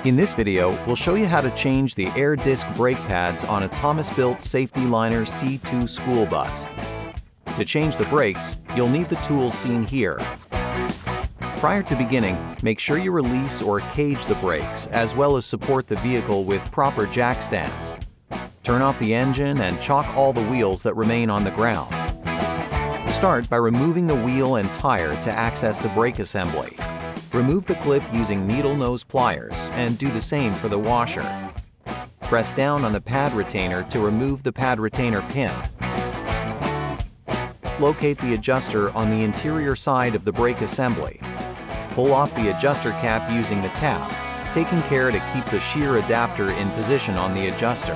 In this video, we'll show you how to change the air disc brake pads on a Thomas Built Saf-T-Liner C2 school bus. To change the brakes, you'll need the tools seen here. Prior to beginning, make sure you release or cage the brakes, as well as support the vehicle with proper jack stands. Turn off the engine and chalk all the wheels that remain on the ground. Start by removing the wheel and tire to access the brake assembly. Remove the clip using needle nose pliers and do the same for the washer. Press down on the pad retainer to remove the pad retainer pin. Locate the adjuster on the interior side of the brake assembly. Pull off the adjuster cap using the tab, taking care to keep the shear adapter in position on the adjuster.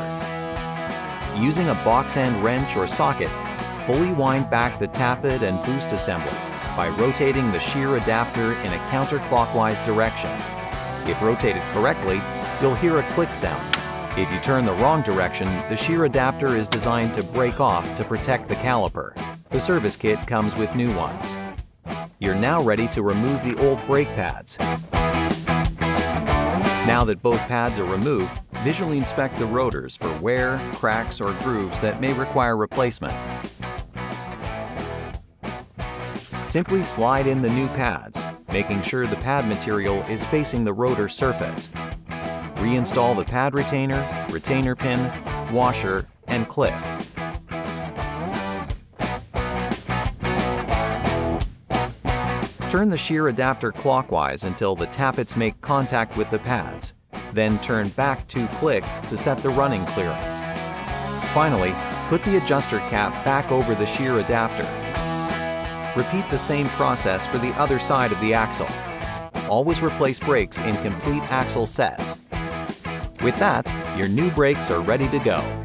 Using a box end wrench or socket, fully wind back the tappet and boost assemblies by rotating the shear adapter in a counterclockwise direction. If rotated correctly, you'll hear a click sound. If you turn the wrong direction, the shear adapter is designed to break off to protect the caliper. The service kit comes with new ones. You're now ready to remove the old brake pads. Now that both pads are removed, visually inspect the rotors for wear, cracks, or grooves that may require replacement. Simply slide in the new pads, making sure the pad material is facing the rotor surface. Reinstall the pad retainer, retainer pin, washer, and clip. Turn the shear adapter clockwise until the tappets make contact with the pads. Then turn back 2 clicks to set the running clearance. Finally, put the adjuster cap back over the shear adapter. Repeat the same process for the other side of the axle. Always replace brakes in complete axle sets. With that, your new brakes are ready to go.